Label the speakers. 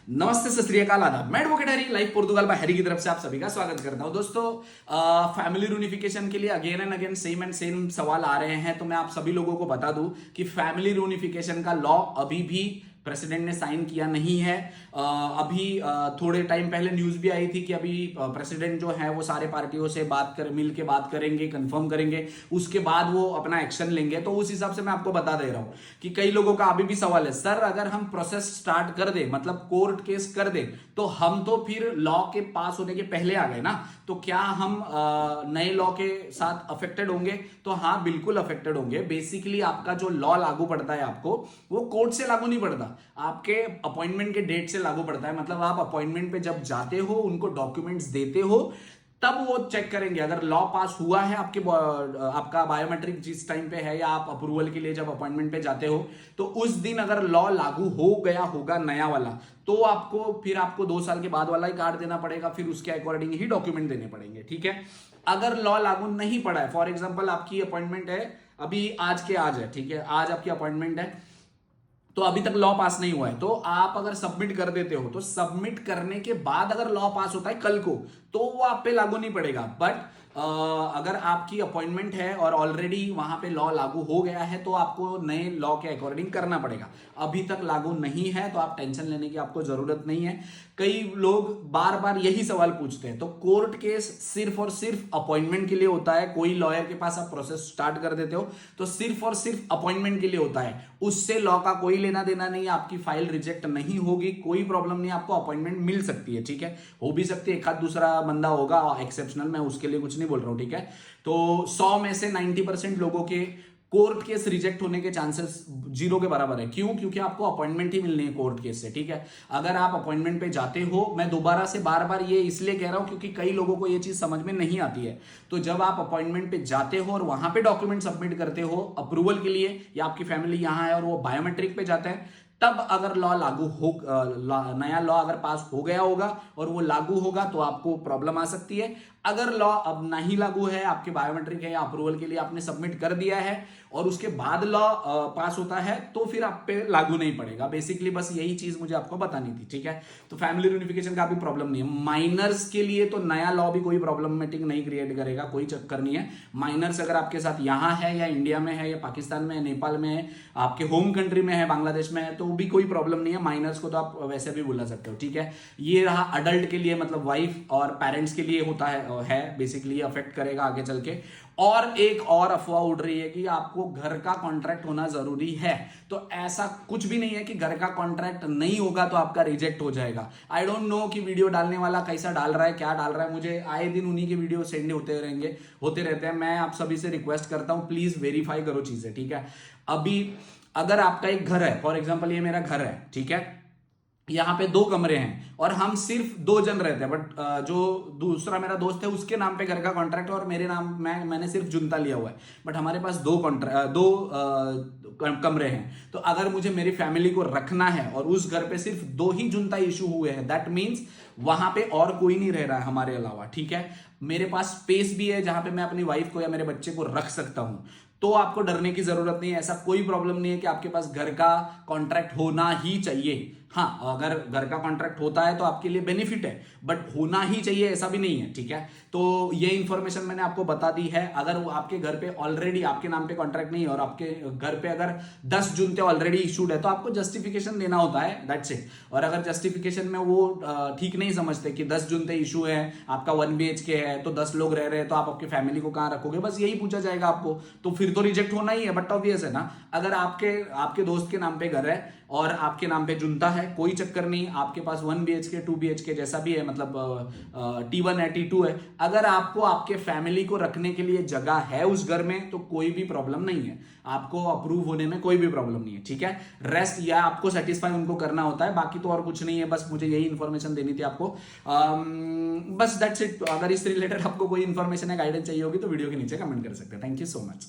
Speaker 1: नमस्ते, सत श्री अकाल, आदाब। मैं एडवोकेट हरी, लाइव पोर्तुगाल बाय हरी की तरफ से आप सभी का स्वागत करता हूं। दोस्तों, फैमिली यूनिफिकेशन के लिए again and again same and same सवाल आ रहे हैं, तो मैं आप सभी लोगों को बता दूं कि फैमिली यूनिफिकेशन का लॉ अभी भी प्रेसिडेंट ने साइन किया नहीं है। अभी थोड़े टाइम पहले न्यूज भी आई थी कि अभी प्रेसिडेंट जो है वो सारे पार्टियों से मिल के बात करेंगे, कंफर्म करेंगे, उसके बाद वो अपना एक्शन लेंगे। तो उस हिसाब से मैं आपको बता दे रहा हूं कि कई लोगों का अभी भी सवाल है, सर अगर हम प्रोसेस स्टार्ट कर दे, मतलब कोर्ट केस कर दे, तो हम तो फिर लॉ के पास होने के पहले आ गए ना, तो क्या हम नए लॉ के साथ अफेक्टेड होंगे? तो हाँ, बिल्कुल अफेक्टेड होंगे। बेसिकली आपका जो लॉ लागू पड़ता है आपको, वो कोर्ट से लागू नहीं पड़ता, आपके अपॉइंटमेंट के डेट से लागू पड़ता है। मतलब आप अपॉइंटमेंट पे जब जाते हो, उनको डॉक्यूमेंट्स देते हो, तब वो चेक करेंगे अगर लॉ पास हुआ है आपका बायोमेट्रिक जिस टाइम पे है, या आप अप्रूवल के लिए जब अपॉइंटमेंट पे जाते हो, तो उस दिन अगर लॉ लागू हो गया होगा नया वाला, तो आपको 2 साल के बाद वाला ही कार्ड देना पड़ेगा, फिर उसके अकॉर्डिंग ही डॉक्यूमेंट देने पड़ेंगे। ठीक है। अगर लॉ लागू नहीं पड़ा है, फॉर एग्जाम्पल आपकी अपॉइंटमेंट है अभी आज है, ठीक है, आज आपकी अपॉइंटमेंट है, तो अभी तक लॉ पास नहीं हुआ है, तो आप अगर सबमिट कर देते हो, तो सबमिट करने के बाद अगर लॉ पास होता है कल को, तो वो आप पे लागू नहीं पड़ेगा। बट अगर आपकी अपॉइंटमेंट है और ऑलरेडी वहां पे लॉ लागू हो गया है, तो आपको नए लॉ के अकॉर्डिंग करना पड़ेगा। अभी तक लागू नहीं है, तो आप टेंशन लेने की आपको जरूरत नहीं है। कई लोग बार बार यही सवाल पूछते हैं, तो कोर्ट केस सिर्फ और सिर्फ अपॉइंटमेंट के लिए होता है। कोई लॉयर के पास आप प्रोसेस स्टार्ट कर देते हो, तो सिर्फ और सिर्फ अपॉइंटमेंट के लिए होता है, उससे लॉ का कोई लेना देना नहीं। आपकी फाइल रिजेक्ट नहीं होगी, कोई प्रॉब्लम नहीं, आपको अपॉइंटमेंट मिल सकती है। ठीक है, हो भी सकती है, एक आध दूसरा बंदा होगा एक्सेप्शनल, मैं उसके लिए कुछ नहीं बोल रहा हूं। ठीक है, तो 100 में से 90% लोगों के कोर्ट केस रिजेक्ट होने के चांसेस 0 के बराबर है। क्यों? क्योंकि आपको अपॉइंटमेंट ही मिलनी है कोर्ट केस से। ठीक है, अगर आप अपॉइंटमेंट पे जाते हो, मैं दोबारा से बार बार ये इसलिए कह रहा हूं क्योंकि कई लोगों को ये चीज समझ में नहीं आती है। तो जब आप अपॉइंटमेंट पे जाते हो और वहां पे डॉक्यूमेंट सबमिट करते हो अप्रूवल के लिए, या आपकी फैमिली यहां है और वो बायोमेट्रिक पे जाते हैं, तब अगर लॉ लागू हो, नया लॉ अगर पास हो गया होगा और वो लागू होगा, तो आपको प्रॉब्लम आ सकती है। अगर लॉ अब नहीं लागू है, आपके बायोमेट्रिक है या अप्रूवल के लिए आपने सबमिट कर दिया है और उसके बाद लॉ पास होता है, तो फिर आप पे लागू नहीं पड़ेगा। बेसिकली बस यही चीज मुझे आपको बतानी थी। ठीक है, तो फैमिली यूनिफिकेशन का भी प्रॉब्लम नहीं है। माइनर्स के लिए तो नया लॉ भी कोई प्रॉब्लमेटिक नहीं क्रिएट करेगा, कोई चक्कर नहीं है। माइनर्स अगर आपके साथ यहां है, या इंडिया में है, या पाकिस्तान में है, नेपाल में है, आपके होम कंट्री में है, बांग्लादेश में है, तो भी कोई प्रॉब्लम नहीं है। माइनर्स को तो आप वैसे भी बुला सकते हो। ठीक है, ये रहा अडल्ट के लिए, मतलब वाइफ और पेरेंट्स के लिए होता है बेसिकली अफेक्ट करेगा आगे चल के। और एक और अफवाह उड़ रही है कि आपको घर का कॉन्ट्रैक्ट होना जरूरी है, तो ऐसा कुछ भी नहीं है कि घर का कॉन्ट्रैक्ट नहीं होगा तो आपका रिजेक्ट हो जाएगा। आई डोंट नो कि वीडियो डालने वाला कैसा डाल रहा है, क्या डाल रहा है, मुझे आए दिन उन्हीं के वीडियो सेंड होते रहते हैं। मैं आप सभी से रिक्वेस्ट करता हूं, प्लीज वेरीफाई करो चीजें। ठीक है, अभी अगर आपका एक घर है, फॉर एग्जाम्पल ये मेरा घर है, ठीक है, यहाँ पे 2 कमरे हैं और हम सिर्फ 2 जन रहते हैं, बट जो दूसरा मेरा दोस्त है उसके नाम पे घर का कॉन्ट्रैक्ट है और मेरे नाम मैंने सिर्फ जुनता लिया हुआ है, बट हमारे पास 2 कमरे हैं। तो अगर मुझे मेरी फैमिली को रखना है और उस घर पे सिर्फ 2 ही जुनता इशू हुए हैं, दैट मीन्स वहां पे और कोई नहीं रह रहा है हमारे अलावा। ठीक है, मेरे पास स्पेस भी है जहां पे मैं अपनी वाइफ को या मेरे बच्चे को रख सकता हूं, तो आपको डरने की जरूरत नहीं है। ऐसा कोई प्रॉब्लम नहीं है कि आपके पास घर का कॉन्ट्रैक्ट होना ही चाहिए। हाँ, अगर घर का कॉन्ट्रैक्ट होता है तो आपके लिए बेनिफिट है, बट होना ही चाहिए ऐसा भी नहीं है। ठीक है, तो ये इंफॉर्मेशन मैंने आपको बता दी है। अगर वो आपके घर पे ऑलरेडी आपके नाम पे कॉन्ट्रैक्ट नहीं है और आपके घर पे अगर 10 जुनते ऑलरेडी इशूड है, तो आपको जस्टिफिकेशन देना होता है, दैट्स इट। और अगर जस्टिफिकेशन में वो ठीक नहीं समझते कि 10 जुनते इशू है, आपका 1 BHK है, तो 10 लोग रह रहे हैं, तो आप आपकी फैमिली को कहां रखोगे, बस यही पूछा जाएगा आपको, तो फिर तो रिजेक्ट होना ही है। बट ऑब्वियस है ना, अगर आपके दोस्त के नाम पे घर है और आपके नाम पे जुनता है, कोई चक्कर नहीं, आपके पास 1 BHK 2 BHK जैसा भी है, मतलब T1 है, T2 है, अगर आपको आपके फैमिली को रखने के लिए जगह है उस घर में, तो कोई भी प्रॉब्लम नहीं है, आपको अप्रूव होने में कोई भी प्रॉब्लम नहीं है। ठीक है, रेस्ट या आपको सेटिस्फाई उनको करना होता है, बाकी तो और कुछ नहीं है। बस मुझे यही इंफॉर्मेशन देनी थी आपको, बस दैट्स इट। अगर इससे रिलेटेड आपको कोई इंफॉर्मेशन या गाइडेंस चाहिए होगी तो वीडियो के नीचे कमेंट कर सकते हैं। Thank you so much.